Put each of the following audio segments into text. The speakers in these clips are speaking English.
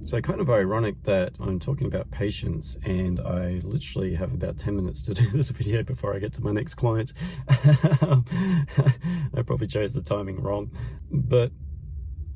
So kind of ironic that I'm talking about patience and I literally have about 10 minutes to do this video before I get to my next client. I probably chose the timing wrong. But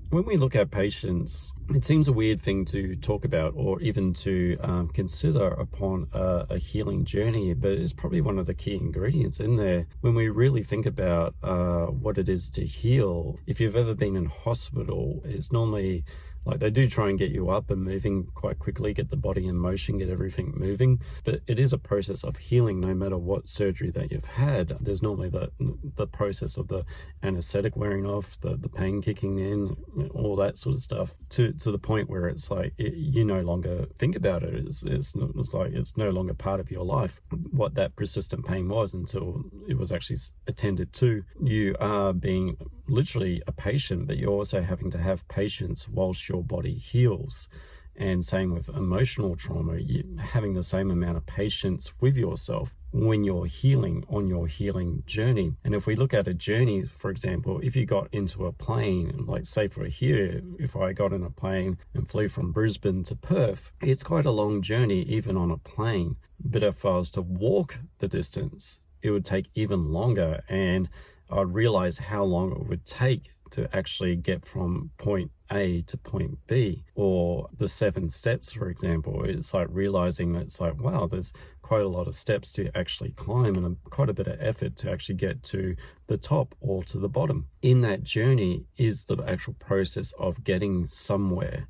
when we look at patience, it seems a weird thing to talk about or even to consider upon a healing journey, but it's probably one of the key ingredients in there. When we really think about what it is to heal, if you've ever been in hospital, it's normally like they do try and get you up and moving quite quickly, get the body in motion, get everything moving. But it is a process of healing no matter what surgery that you've had. There's normally the process of the anesthetic wearing off, the pain kicking in, all that sort of stuff, to the point where it's like you no longer think about it. It's like it's no longer part of your life, what that persistent pain was, until it was actually attended to. You are being literally a patient, but you're also having to have patience whilst your body heals. And same with emotional trauma, having the same amount of patience with yourself when you're healing on your healing journey. And if we look at a journey, for example, if you got into a plane, like say for here, if I got in a plane and flew from Brisbane to Perth, it's quite a long journey even on a plane. But if I was to walk the distance, it would take even longer, and I'd realize how long it would take to actually get from point A to point B. Or the 7 steps, for example, it's like realizing that it's like, wow, there's quite a lot of steps to actually climb and quite a bit of effort to actually get to the top or to the bottom. In that journey is the actual process of getting somewhere.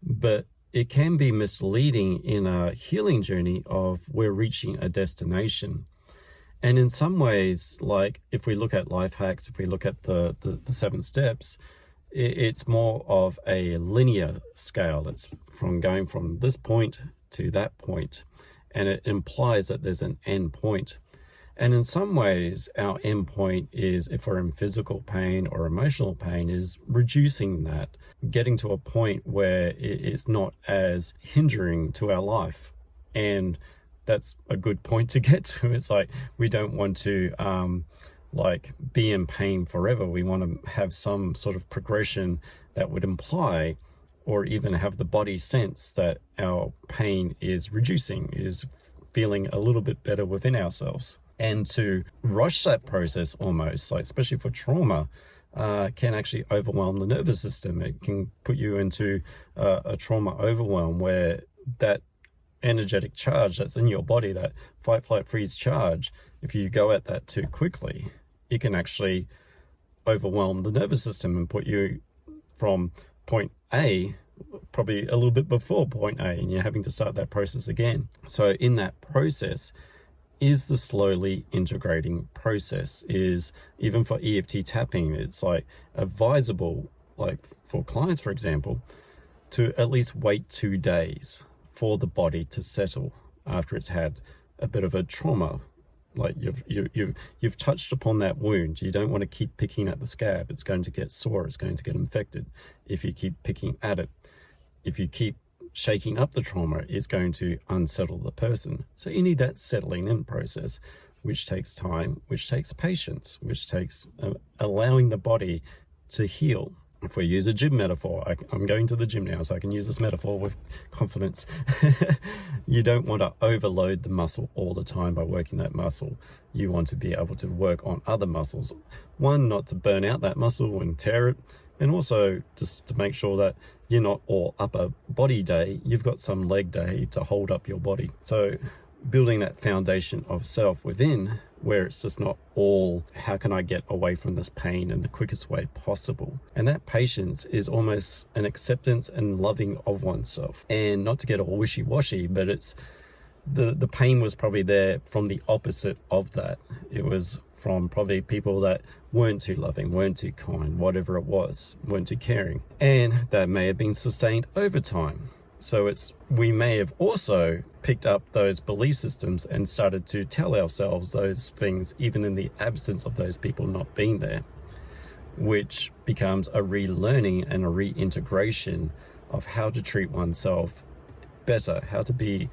But it can be misleading in a healing journey of we're reaching a destination. And in some ways, like if we look at life hacks, if we look at the 7 steps, it's more of a linear scale. It's from going from this point to that point, and it implies that there's an end point. And in some ways, our end point is, if we're in physical pain or emotional pain, is reducing that, getting to a point where it's not as hindering to our life. And that's a good point to get to. It's like we don't want to like be in pain forever. We want to have some sort of progression that would imply, or even have the body sense that our pain is reducing, is feeling a little bit better within ourselves. And to rush that process almost, like especially for trauma, can actually overwhelm the nervous system. It can put you into a trauma overwhelm where that energetic charge that's in your body, that fight, flight, freeze charge, if you go at that too quickly, it can actually overwhelm the nervous system and put you from point A, probably a little bit before point A, and you're having to start that process again. So in that process is the slowly integrating process. Is even for EFT tapping, it's like advisable, like for clients, for example, to at least wait 2 days for the body to settle after it's had a bit of a trauma. Like you've touched upon that wound. You don't want to keep picking at the scab. It's going to get sore, it's going to get infected if you keep picking at it. If you keep shaking up the trauma, it's going to unsettle the person. So you need that settling in process, which takes time, which takes patience, which takes allowing the body to heal. If we use a gym metaphor, I'm going to the gym now, so I can use this metaphor with confidence. You don't want to overload the muscle all the time by working that muscle. You want to be able to work on other muscles. One, not to burn out that muscle and tear it, and also just to make sure that you're not all upper body day, you've got some leg day to hold up your body. So building that foundation of self within, where it's just not all, how can I get away from this pain in the quickest way possible? And that patience is almost an acceptance and loving of oneself. And not to get all wishy-washy, but it's the pain was probably there from the opposite of that. It was from probably people that weren't too loving, weren't too kind, whatever it was, weren't too caring. And that may have been sustained over time. So we may have also picked up those belief systems and started to tell ourselves those things even in the absence of those people not being there, which becomes a relearning and a reintegration of how to treat oneself better, how to be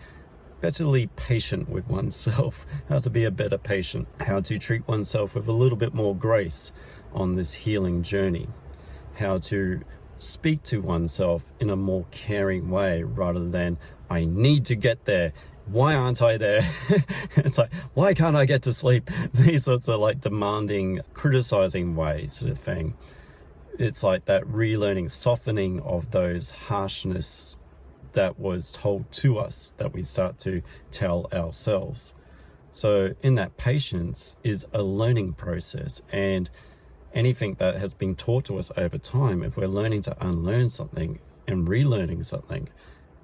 betterly patient with oneself, how to be a better patient, how to treat oneself with a little bit more grace on this healing journey, how to speak to oneself in a more caring way rather than, I need to get there. Why aren't I there? It's like, why can't I get to sleep? These sorts of like demanding, criticizing ways sort of thing. It's like that relearning, softening of those harshness that was told to us that we start to tell ourselves. So in that, patience is a learning process, and anything that has been taught to us over time, if we're learning to unlearn something and relearning something,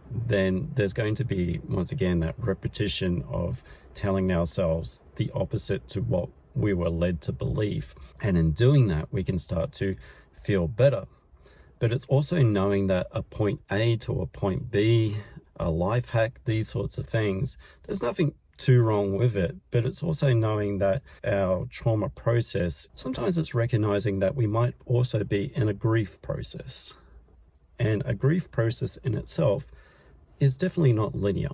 then there's going to be, once again, that repetition of telling ourselves the opposite to what we were led to believe. And in doing that, we can start to feel better. But it's also knowing that a point A to a point B, a life hack, these sorts of things, there's nothing too wrong with it, but it's also knowing that our trauma process, sometimes it's recognizing that we might also be in a grief process. And a grief process in itself is definitely not linear.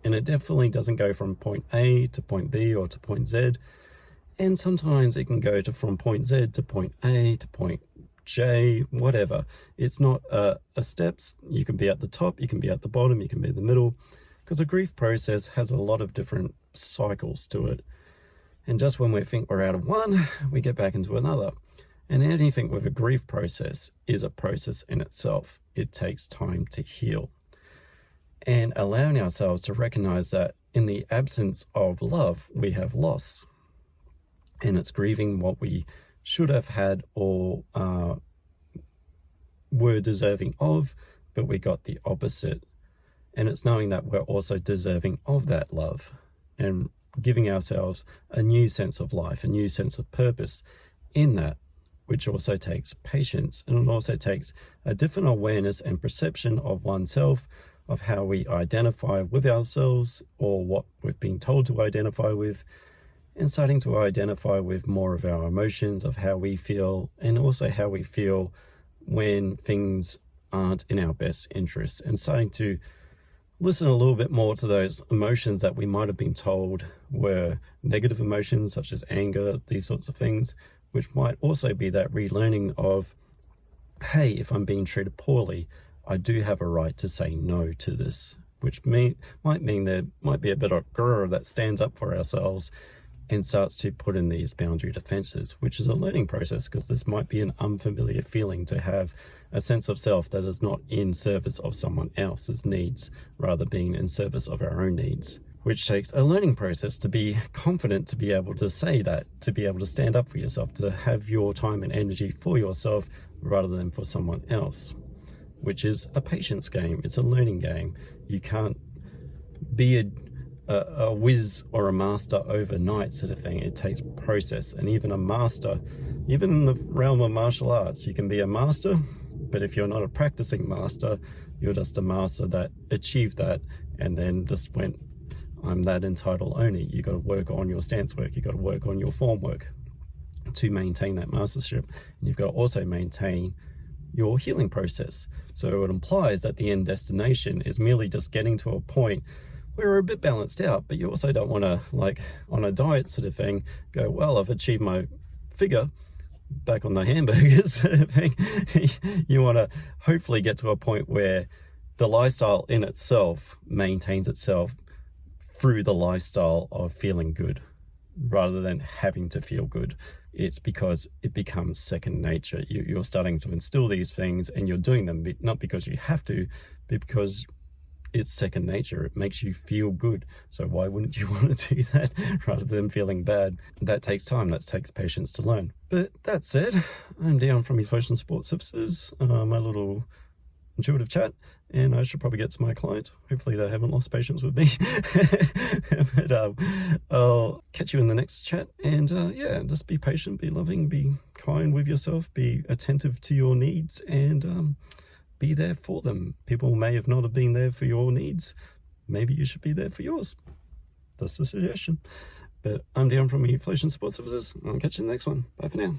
And it definitely doesn't go from point A to point B or to point Z. And sometimes it can go from point Z to point A to point J, whatever. It's not a steps. You can be at the top, you can be at the bottom, you can be in the middle, because a grief process has a lot of different cycles to it. And just when we think we're out of one, we get back into another. And anything with a grief process is a process in itself. It takes time to heal. And allowing ourselves to recognize that in the absence of love, we have loss. And it's grieving what we should have had or were deserving of, but we got the opposite. And it's knowing that we're also deserving of that love and giving ourselves a new sense of life, a new sense of purpose in that, which also takes patience. And it also takes a different awareness and perception of oneself, of how we identify with ourselves or what we've been told to identify with, and starting to identify with more of our emotions, of how we feel, and also how we feel when things aren't in our best interests, and starting to listen a little bit more to those emotions that we might have been told were negative emotions, such as anger, these sorts of things, which might also be that relearning of, hey, if I'm being treated poorly, I do have a right to say no to this, which might mean there might be a bit of grrr that stands up for ourselves and starts to put in these boundary defenses, which is a learning process, because this might be an unfamiliar feeling to have a sense of self that is not in service of someone else's needs, rather being in service of our own needs, which takes a learning process to be confident, to be able to say that, to be able to stand up for yourself, to have your time and energy for yourself rather than for someone else, which is a patience game. It's a learning game. You can't be a whiz or a master overnight sort of thing. It takes process. And even a master, even in the realm of martial arts, you can be a master, but if you're not a practicing master, you're just a master that achieved that and then just went, I'm that in title only. You got to work on your stance work. You got to work on your form work to maintain that mastership. And you've got to also maintain your healing process. So it implies that the end destination is merely just getting to a point where we're a bit balanced out, but you also don't want to, like on a diet sort of thing, go, well, I've achieved my figure, back on the hamburgers sort of thing. You want to hopefully get to a point where the lifestyle in itself maintains itself through the lifestyle of feeling good, rather than having to feel good. It's because it becomes second nature. You're starting to instill these things and you're doing them not because you have to, but because it's second nature. It makes you feel good. So why wouldn't you want to do that rather than feeling bad? That takes time. That takes patience to learn. But that said, I'm Dion from Evolution Support Services, my little intuitive chat, and I should probably get to my client. Hopefully they haven't lost patience with me. But I'll catch you in the next chat. And yeah, just be patient, be loving, be kind with yourself, be attentive to your needs, and be there for them. People may have not have been there for your needs. Maybe you should be there for yours. That's a suggestion. But I'm Dion from Evolution Support Services. I'll catch you in the next one. Bye for now.